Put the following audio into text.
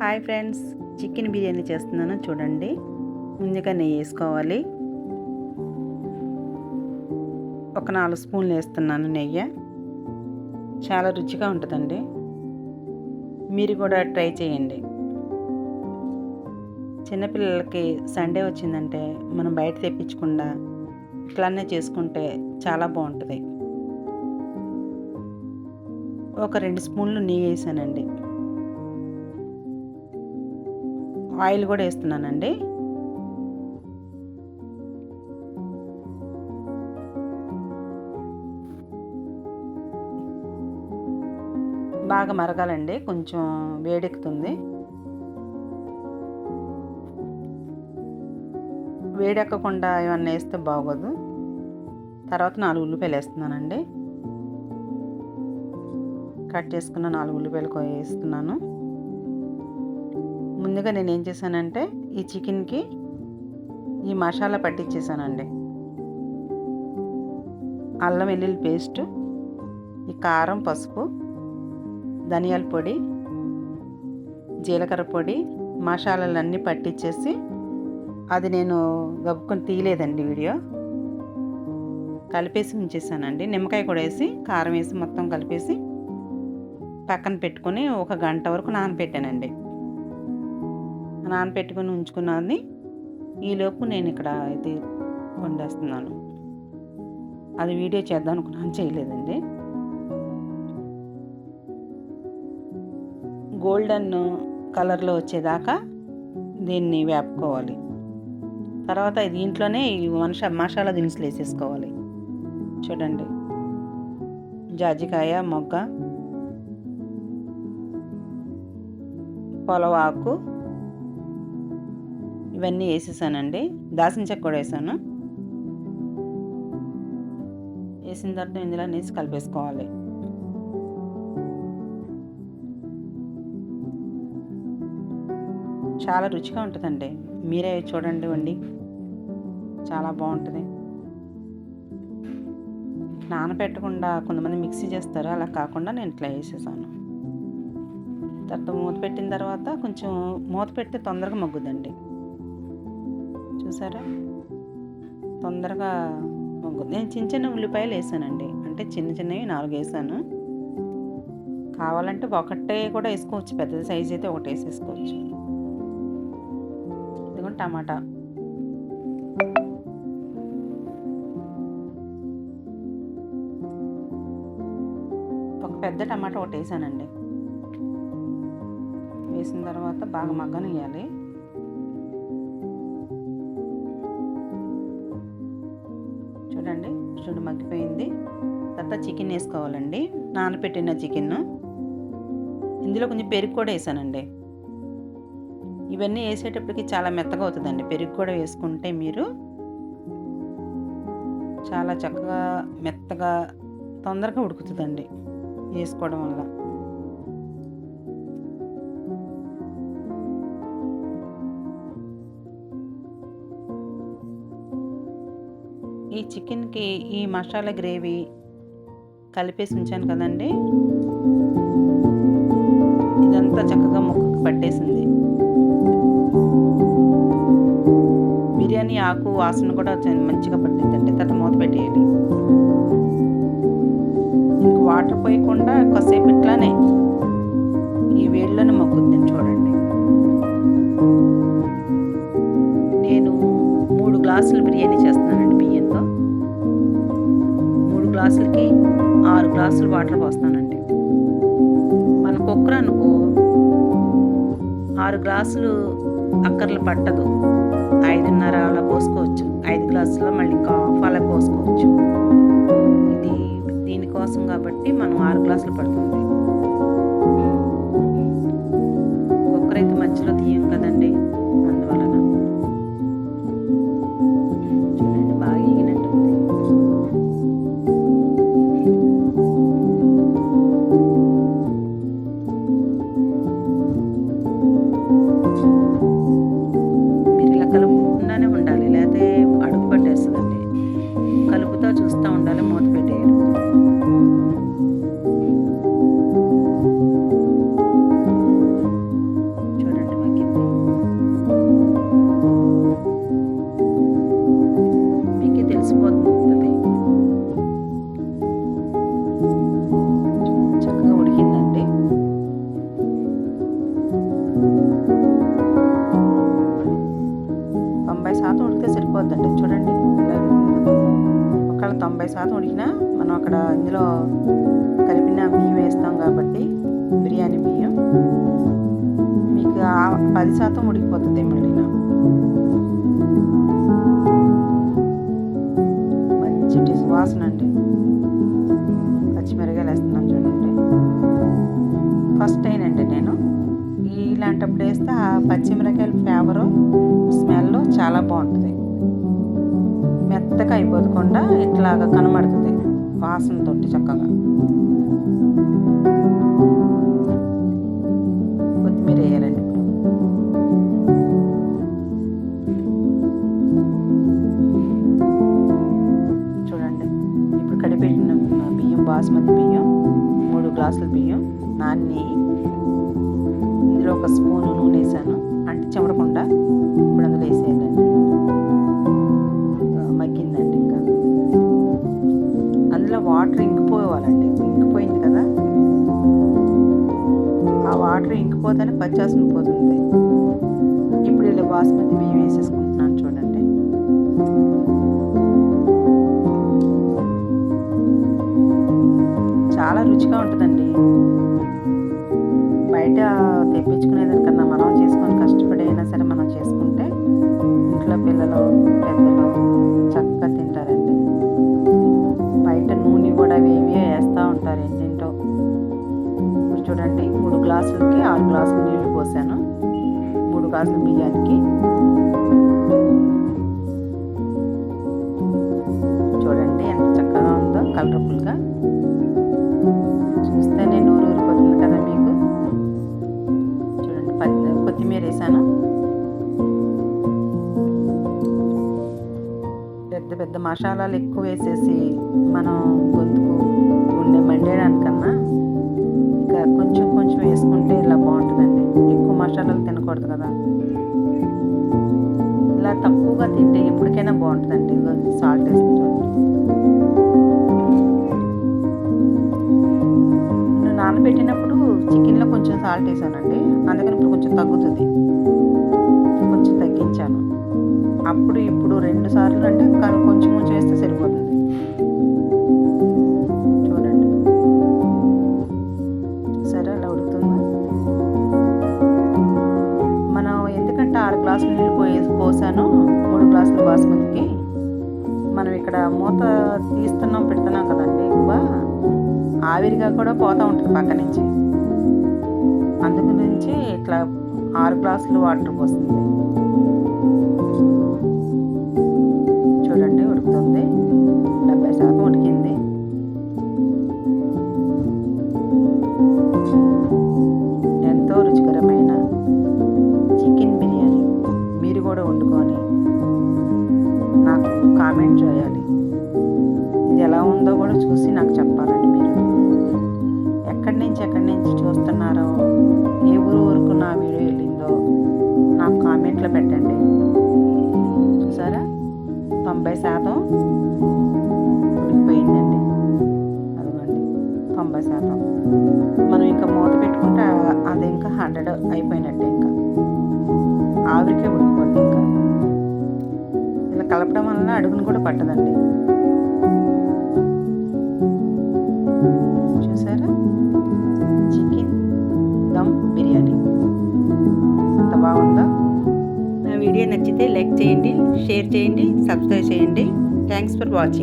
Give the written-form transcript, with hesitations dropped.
Hi friends, chicken biryani చేస్తున్నాను చూడండి. ముందుగా నెయ్యి వేసుకోవాలి. ఒక 4 స్పూన్లు వేస్తున్నాను నెయ్యి. చాలా రుచిగా ఉంటుందండి. మీరు కూడా ట్రై చేయండి. చిన్నపిల్లలకి సండే వచ్చిందంటే మనం బయట తెప్పించకుండా ఇట్లానే చేసుకుంటే చాలా బాగుంటుంది. ఒక 2 స్పూన్లు నెయ్యి వేసానండి. ఆయిల్ కూడా వేస్తున్నానండి. బాగా మరగాలండి, కొంచెం వేడెక్కుతుంది. వేడెక్కకుండా ఏమన్నా వేస్తే బాగోదు. తర్వాత 4 ఉల్లిపాయలు వేస్తున్నానండి. కట్ చేసుకున్న 4 ఉల్లిపాయలు వేస్తున్నాను. ముందుగా నేను ఏం చేశానంటే ఈ చికెన్కి ఈ మసాలా పట్టించేసానండి. అల్లం వెల్లుల్లి పేస్ట్, ఈ కారం, పసుపు, ధనియాల పొడి, జీలకర్ర పొడి, మసాలాలన్నీ పట్టించేసి అది నేను గబుకొని తీయలేదండి వీడియో. కలిపేసి ఉంచేసానండి. నిమ్మకాయ కూడా వేసి కారం వేసి మొత్తం కలిపేసి పక్కన పెట్టుకొని 1 గంట వరకు నానబెట్టానండి. నానబెట్టుకొని ఉంచుకున్నది. ఈలోపు నేను ఇక్కడ ఇది వండేస్తున్నాను. అది వీడియో చేద్దాం అనుకున్నాను, చేయలేదండి. గోల్డెన్ కలర్లో వచ్చేదాకా దీన్ని వేపుకోవాలి. తర్వాత దీంట్లోనే ఈ మసాలా దినుసులు వేసేసుకోవాలి. చూడండి, జాజికాయ మొగ్గ, పొలవాకు ఇవన్నీ వేసేసానండి. దాల్చిన చెక్క కూడా వేసాను. వేసిన తర్వాత ఇందులో వేసి కలిపేసుకోవాలి. చాలా రుచిగా ఉంటుందండి. మీరే చూడండి, వండి చాలా బాగుంటుంది. నానబెట్టకుండా కొంతమంది మిక్సీ చేస్తారు, అలా కాకుండా నేను ఇట్లా వేసేసాను. తర్వాత మూత పెట్టిన తర్వాత కొంచెం మూత పెడితే తొందరగా మగ్గుద్దండి. చూసారా, తొందరగా మగ్గుద్ది. నేను చిన్న ఉల్లిపాయలు వేసానండి, అంటే చిన్నవి 4 వేసాను. కావాలంటే ఒకటే కూడా వేసుకోవచ్చు, పెద్ద సైజు అయితే ఒకటి వేసేసుకోవచ్చు. ఇదిగోండి టమాటా, ఒక పెద్ద టమాటా ఒకటి వేసానండి. వేసిన తర్వాత బాగా మగ్గనియాలి. చూడండి, మగ్గిపోయింది. తర్వాత చికెన్ వేసుకోవాలండి, నానబెట్టిన చికెన్. ఇందులో కొంచెం పెరుగు కూడా వేసానండి. ఇవన్నీ వేసేటప్పటికి చాలా మెత్తగా అవుతుందండి. పెరుగు కూడా వేసుకుంటే మీరు చాలా చక్కగా మెత్తగా తొందరగా ఉడుకుతుందండి వేసుకోవడం వల్ల. ఈ చికెన్కి ఈ మసాలా గ్రేవీ కలిపేసి ఉంచాను కదండి, ఇదంతా చక్కగా ముక్కకు పట్టేసింది. బిర్యానీ ఆకు వాసన కూడా మంచిగా పట్టిందండి. తర్వాత మూత పెట్టేయాలి. ఇంక వాటర్ పోయకుండా కాసేపు ఇట్లానే ఈ వేడిలోనే మగ్గుద్దని చూడండి. నేను 3 గ్లాసులు బిర్యానీ చేస్తున్నానండి బియ్యంతో. 3 గ్లాసులకి 6 గ్లాసులు వాటర్ పోస్తానండి. మన కుక్కర్ అనుకో 6 గ్లాసులు అక్కర్లు పట్టదు, 5:30 అలా పోసుకోవచ్చు. 5 గ్లాసుల్లో మళ్ళీ ఇంకా హాఫ్ అలా పోసుకోవచ్చు. ఇది దీనికోసం కాబట్టి మనం 6 గ్లాసులు పడుతుంది. కుక్కర్ అయితే మధ్యలో తీయం కదండి, అందువలన. చూడండి, బాగా ఎగినట్టుంది. మీరు ఇలా కలుపుకుంటూనే ఉండాలి, లేకపోతే అడుగు పట్టేస్తుందండి. కలుపుతూ చూస్తూ ఉండాలి, మూత పెట్టేయాలి. 90% ఉడికితే సరిపోద్దండి. చూడండి ఎలా ఉడికిందో. ఒకవేళ 90% ఉడికినా మనం అక్కడ ఇందులో కలిపిన బియ్యం వేస్తాం కాబట్టి బిర్యానీ బియ్యం మీకు 10% ఉడికిపోతుంది మళ్ళీను. మంచి సువాసన అండి. పచ్చిమిరకాయలు వేస్తున్నాను చూడండి. ఫస్ట్ టైం అండి నేను ఇలాంటప్పుడు వేస్తే ఆ పచ్చిమిరకాయల ఫ్లేవరు స్మెల్ చాలా బాగుంటుంది. మెత్తగా అయిపోకుండా ఇట్లాగా కనబడుతుంది వాసనతో చక్కగా. కొత్తిమీర వేయాలండి ఇప్పుడు. చూడండి ఇప్పుడు కడిపెట్టిన బియ్యం బాస్మతి బియ్యం 3 గ్లాసుల బియ్యం నాన్ని ఇందులో ఒక స్పూను నూనె వేసాను అంటే చెమడకుండా. ఇప్పుడు అందులో వేసేయాలండి. మగ్గిందండి. ఇంకా అందులో వాటర్ ఇంకిపోవాలండి. ఇంకిపోయింది కదా, ఆ వాటర్ ఇంకిపోతేనే పచ్చాసన పోతుంది. ఇప్పుడు ఇలా బాస్మతి బియ్యం వేసేసుకుంటున్నాను చూడండి. చాలా రుచిగా ఉంటుందండి. బయట తెప్పించుకునేదానికన్నా మనం చేసుకొని కష్టపడి అయినా సరే మనం చేసుకుంటే ఇంట్లో పిల్లలు పెద్దలు చక్కగా తింటారండి. బయట నూనె కూడా వేవి వేస్తూ ఉంటారు ఏంటేంటో. ఇప్పుడు చూడండి 3 గ్లాసులకి 6 గ్లాసులు నీళ్లు పోసాను 3 గ్లాసుల బియ్యానికి. చూడండి ఎంత చక్కగా ఉందో కలర్ఫుల్గా. చూస్తేనే నూరు ఊరిపోతుంది కదా మీకు. చూడండి కొత్తిమీర వేసాను. పెద్ద పెద్ద మసాలాలు ఎక్కువ వేసేసి మనం గొంతుకు ఉండే మండేయడానికన్నా ఇంకా కొంచెం కొంచెం వేసుకుంటే ఇలా బాగుంటుందండి. ఎక్కువ మసాలాలు తినకూడదు కదా. ఇలా తక్కువగా తింటే ఎప్పటికైనా బాగుంటుందండి. సాల్ట్ వేసి చూడండి. నేను నానబెట్టినప్పుడు చికెన్లో కొంచెం సాల్ట్ వేసానండి. అందుకని ఇప్పుడు కొంచెం తగ్గుతుంది. కొంచెం తగ్గించాను. అప్పుడు ఇప్పుడు 2 సార్లు అంటే కొంచెం కొంచెం వేస్తే సరిపోతుంది. చూడండి సరే అలా ఉడుకుతుంది. మనం ఎందుకంటే 6 గ్లాసులు నీళ్ళు పోసాను 3 గ్లాసులు బాస్మతికి. మనం ఇక్కడ మూత తీస్తున్నాం పెడుతున్నాం కదండి. ఎక్కువ ఆవిరిగా కూడా పోతూ ఉంటుంది పక్క నుంచి. అందు గురించి ఇట్లా 6 గ్లాసులు వాటర్ పోస్తుంది. చూడండి ఉడుకుతుంది. 70% ఉడికింది. ఎంతో రుచికరమైన చికెన్ బిర్యానీ మీరు కూడా వండుకొని నాకు కామెంట్ చేయాలి. ఇది ఎలా ఉందో కూడా చూసి నాకు చెప్పాలండి. మీరు ఎక్కడి నుంచి చూస్తున్నారో, ఏ ఊరుకు నా వీడియో వెళ్ళిందో నాకు కామెంట్లో పెట్టండి. చూసారా 90% ఉడికిపోయిందండి. అదిగోండి 90%. మనం ఇంకా మూత పెట్టుకుంటే అది ఇంకా 100 అయిపోయినట్టే. ఇంకా ఆవిరికే ఉడికిపోద్ది. ఇంకా ఇలా కలపడం వలన అడుగును కూడా పట్టదండి. చూసారా చికెన్ దమ్ బిర్యానీ ఎంత బాగుందో. నా వీడియో నచ్చితే లైక్ చేయండి, షేర్ చేయండి, సబ్స్క్రైబ్ చేయండి. Thanks for watching.